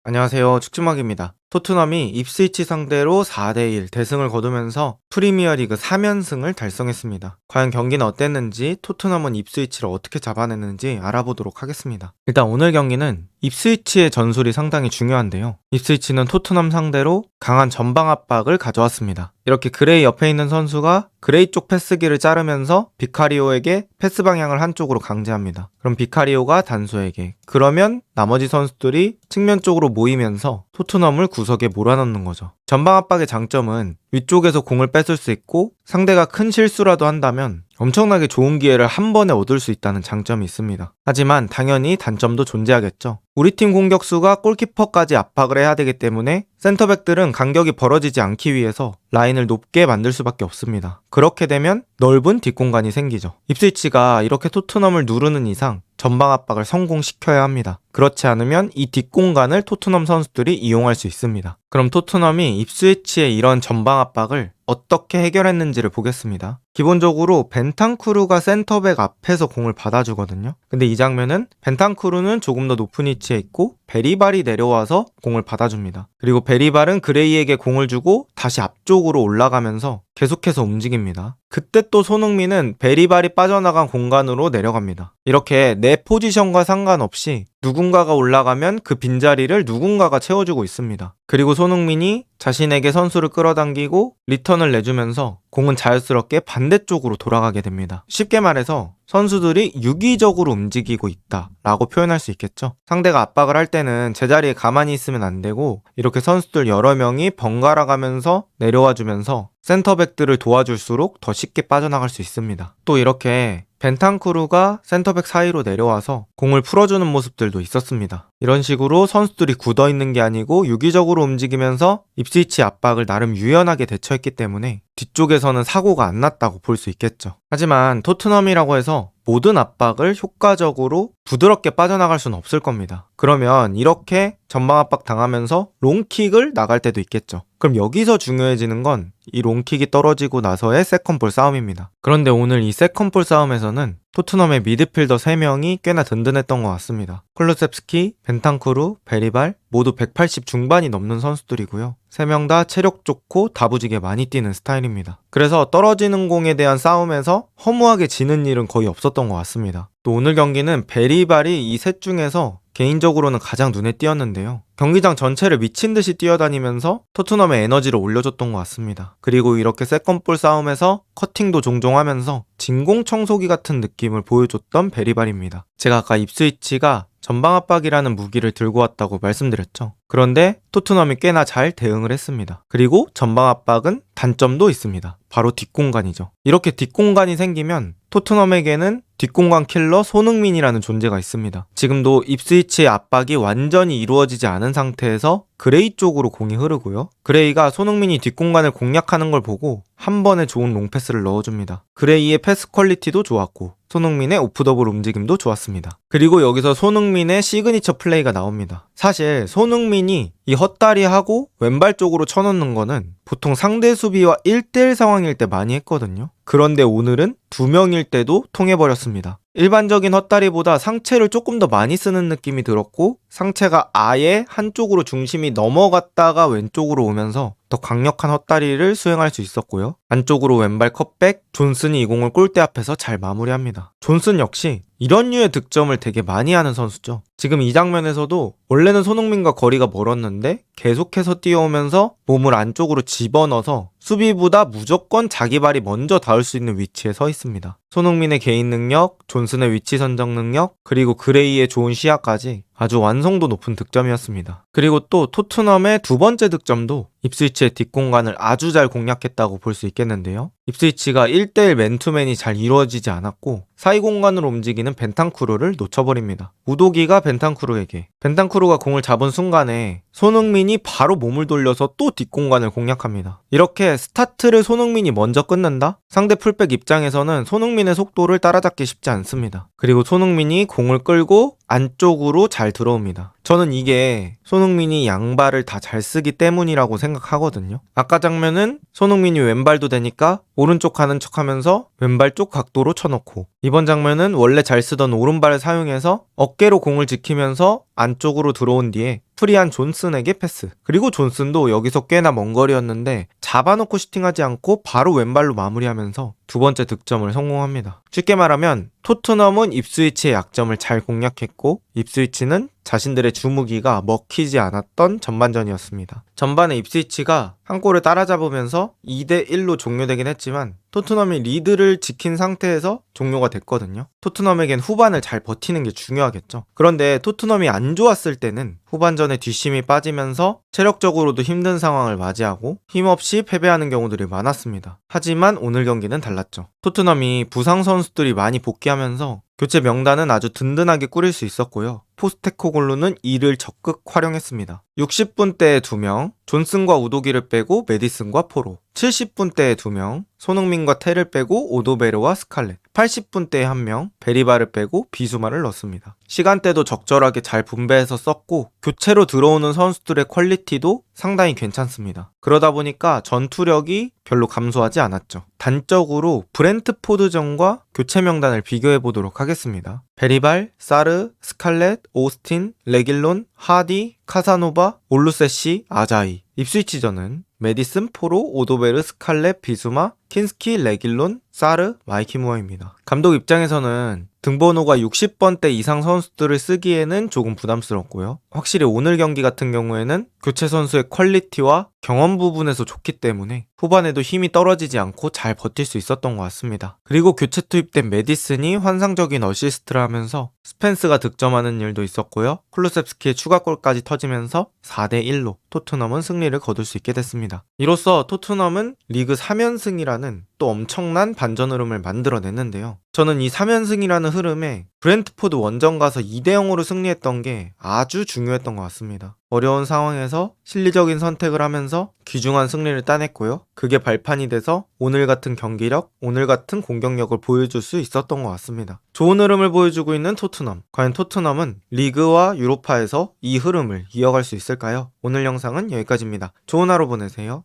안녕하세요. 축지막입니다. 토트넘이 입스위치 상대로 4대1 대승을 거두면서 프리미어리그 3연승을 달성했습니다. 과연 경기는 어땠는지, 토트넘은 입스위치를 어떻게 잡아냈는지 알아보도록 하겠습니다. 일단 오늘 경기는 입스위치의 전술이 상당히 중요한데요. 입스위치는 토트넘 상대로 강한 전방 압박을 가져왔습니다. 이렇게 그레이 옆에 있는 선수가 그레이 쪽 패스기를 자르면서 비카리오에게 패스 방향을 한쪽으로 강제합니다. 그럼 비카리오가 단수에게, 그러면 나머지 선수들이 측면 쪽으로 모이면서 토트넘을 구석에 몰아넣는 거죠. 전방 압박의 장점은 위쪽에서 공을 뺏을 수 있고 상대가 큰 실수라도 한다면 엄청나게 좋은 기회를 한 번에 얻을 수 있다는 장점이 있습니다. 하지만 당연히 단점도 존재하겠죠. 우리 팀 공격수가 골키퍼까지 압박을 해야 되기 때문에 센터백들은 간격이 벌어지지 않기 위해서 라인을 높게 만들 수밖에 없습니다. 그렇게 되면 넓은 뒷공간이 생기죠. 입스위치가 이렇게 토트넘을 누르는 이상 전방 압박을 성공시켜야 합니다. 그렇지 않으면 이 뒷공간을 토트넘 선수들이 이용할 수 있습니다. 그럼 토트넘이 입스위치의 이런 전방 압박을 어떻게 해결했는지를 보겠습니다. 기본적으로 벤탄쿠르가 센터백 앞에서 공을 받아주거든요. 근데 이 장면은 벤탄쿠르는 조금 더 높은 위치에 있고 베리발이 내려와서 공을 받아줍니다. 그리고 베리발은 그레이에게 공을 주고 다시 앞쪽으로 올라가면서 계속해서 움직입니다. 그때 또 손흥민은 베리발이 빠져나간 공간으로 내려갑니다. 이렇게 내 포지션과 상관없이 누군가가 올라가면 그 빈자리를 누군가가 채워주고 있습니다. 그리고 손흥민이 자신에게 선수를 끌어당기고 리턴을 내주면서 공은 자연스럽게 반대쪽으로 돌아가게 됩니다. 쉽게 말해서 선수들이 유기적으로 움직이고 있다 라고 표현할 수 있겠죠. 상대가 압박을 할 때는 제자리에 가만히 있으면 안 되고 이렇게 선수들 여러 명이 번갈아 가면서 내려와 주면서 센터백들을 도와줄수록 더 쉽게 빠져나갈 수 있습니다. 또 이렇게 벤탄쿠르가 센터백 사이로 내려와서 공을 풀어주는 모습들도 있었습니다. 이런 식으로 선수들이 굳어있는 게 아니고 유기적으로 움직이면서 입스위치 압박을 나름 유연하게 대처했기 때문에 뒤쪽에서는 사고가 안 났다고 볼 수 있겠죠. 하지만 토트넘이라고 해서 모든 압박을 효과적으로 부드럽게 빠져나갈 수는 없을 겁니다. 그러면 이렇게 전방 압박 당하면서 롱킥을 나갈 때도 있겠죠. 그럼 여기서 중요해지는 건 이 롱킥이 떨어지고 나서의 세컨볼 싸움입니다. 그런데 오늘 이 세컨볼 싸움에서는 토트넘의 미드필더 3명이 꽤나 든든했던 것 같습니다. 쿨루셉스키, 벤탄쿠르, 베리발 모두 180 중반이 넘는 선수들이고요. 3명 다 체력 좋고 다부지게 많이 뛰는 스타일입니다. 그래서 떨어지는 공에 대한 싸움에서 허무하게 지는 일은 거의 없었던 것 같습니다. 또 오늘 경기는 베리발이 이 셋 중에서 개인적으로는 가장 눈에 띄었는데요. 경기장 전체를 미친 듯이 뛰어다니면서 토트넘의 에너지를 올려줬던 것 같습니다. 그리고 이렇게 세컨볼 싸움에서 커팅도 종종 하면서 진공 청소기 같은 느낌을 보여줬던 베리발입니다. 제가 아까 입스위치가 전방 압박이라는 무기를 들고 왔다고 말씀드렸죠. 그런데 토트넘이 꽤나 잘 대응을 했습니다. 그리고 전방 압박은 단점도 있습니다. 바로 뒷공간이죠. 이렇게 뒷공간이 생기면 토트넘에게는 뒷공간 킬러 손흥민이라는 존재가 있습니다. 지금도 입스위치의 압박이 완전히 이루어지지 않은 상태에서 그레이 쪽으로 공이 흐르고요. 그레이가 손흥민이 뒷공간을 공략하는 걸 보고 한 번에 좋은 롱패스를 넣어줍니다. 그레이의 패스 퀄리티도 좋았고 손흥민의 오프더블 움직임도 좋았습니다. 그리고 여기서 손흥민의 시그니처 플레이가 나옵니다. 사실 손흥민이 이 헛다리하고 왼발 쪽으로 쳐놓는 거는 보통 상대 수비와 1대1 상황일 때 많이 했거든요. 그런데 오늘은 2명일 때도 통해버렸습니다. 일반적인 헛다리보다 상체를 조금 더 많이 쓰는 느낌이 들었고 상체가 아예 한쪽으로 중심이 넘어갔다가 왼쪽으로 오면서 더 강력한 헛다리를 수행할 수 있었고요. 안쪽으로 왼발 컷백, 존슨이 이 공을 골대 앞에서 잘 마무리합니다. 존슨 역시 이런 류의 득점을 되게 많이 하는 선수죠. 지금 이 장면에서도 원래는 손흥민과 거리가 멀었는데 계속해서 뛰어오면서 몸을 안쪽으로 집어넣어서 수비보다 무조건 자기 발이 먼저 닿을 수 있는 위치에 서 있습니다. 손흥민의 개인 능력, 존슨의 위치 선정 능력, 그리고 그레이의 좋은 시야까지 아주 완성도 높은 득점이었습니다. 그리고 또 토트넘의 두 번째 득점도 입스위치의 뒷공간을 아주 잘 공략했다고 볼 수 있겠는데요. 입스위치가 1대1 맨투맨이 잘 이루어지지 않았고 사이 공간으로 움직이는 벤탄쿠르를 놓쳐버립니다. 우도기가 벤탄쿠르가 공을 잡은 순간에 손흥민이 바로 몸을 돌려서 또 뒷공간을 공략합니다. 이렇게 스타트를 손흥민이 먼저 끊는다? 상대 풀백 입장에서는 손흥민 손흥민의 속도를 따라잡기 쉽지 않습니다. 그리고 손흥민이 공을 끌고 안쪽으로 잘 들어옵니다. 저는 이게 손흥민이 양발을 다 잘 쓰기 때문이라고 생각하거든요. 아까 장면은 손흥민이 왼발도 되니까 오른쪽 가는 척 하면서 왼발 쪽 각도로 쳐놓고, 이번 장면은 원래 잘 쓰던 오른발을 사용해서 어깨로 공을 지키면서 안쪽으로 들어온 뒤에 프리한 존슨에게 패스. 그리고 존슨도 여기서 꽤나 먼 거리였는데 잡아놓고 슈팅하지 않고 바로 왼발로 마무리하면서 두 번째 득점을 성공합니다. 쉽게 말하면 토트넘은 입스위치의 약점을 잘 공략했고, 입스위치는 자신들의 주무기가 먹히지 않았던 전반전이었습니다. 전반에 입스위치가 한 골을 따라잡으면서 2대1로 종료되긴 했지만 토트넘이 리드를 지킨 상태에서 종료가 됐거든요. 토트넘에겐 후반을 잘 버티는 게 중요하겠죠. 그런데 토트넘이 안 좋았을 때는 후반전에 뒷심이 빠지면서 체력적으로도 힘든 상황을 맞이하고 힘없이 패배하는 경우들이 많았습니다. 하지만 오늘 경기는 달랐죠. 토트넘이 부상 선수들이 많이 복귀하면서 교체 명단은 아주 든든하게 꾸릴 수 있었고요. 포스테코글루는 이를 적극 활용했습니다. 60분대에 2명, 존슨과 우도기를 빼고 메디슨과 포로, 70분대에 2명, 손흥민과 테를 빼고 오도베르와 스칼렛, 80분대에 1명, 베리바를 빼고 비수마를 넣습니다. 시간대도 적절하게 잘 분배해서 썼고 교체로 들어오는 선수들의 퀄리티도 상당히 괜찮습니다. 그러다 보니까 전투력이 별로 감소하지 않았죠. 단적으로 브렌트포드전과 교체 명단을 비교해 보도록 하겠습니다. 베리발, 사르, 스칼렛, 오스틴, 레길론, 하디, 카사노바, 올루세시, 아자이. 입스위치전은 메디슨, 포로, 오도베르, 스칼렛, 비수마, 킨스키, 레길론, 사르, 마이키 무어입니다. 감독 입장에서는 등번호가 60번대 이상 선수들을 쓰기에는 조금 부담스럽고요. 확실히 오늘 경기 같은 경우에는 교체 선수의 퀄리티와 경험 부분에서 좋기 때문에 후반에도 힘이 떨어지지 않고 잘 버틸 수 있었던 것 같습니다. 그리고 교체 투입된 메디슨이 환상적인 어시스트를 하면서 스펜스가 득점하는 일도 있었고요. 쿨루셉스키의 추가골까지 터지면서 4대1로 토트넘은 승리를 거둘 수 있게 됐습니다. 이로써 토트넘은 리그 3연승이라는 또 엄청난 반전 흐름을 만들어냈는데요. 저는 이 3연승이라는 흐름에 브렌트포드 원정 가서 2대0으로 승리했던 게 아주 중요했던 것 같습니다. 어려운 상황에서 실리적인 선택을 하면서 귀중한 승리를 따냈고요. 그게 발판이 돼서 오늘 같은 경기력, 오늘 같은 공격력을 보여줄 수 있었던 것 같습니다. 좋은 흐름을 보여주고 있는 토트넘. 과연 토트넘은 리그와 유로파에서 이 흐름을 이어갈 수 있을까요? 오늘 영상은 여기까지입니다. 좋은 하루 보내세요.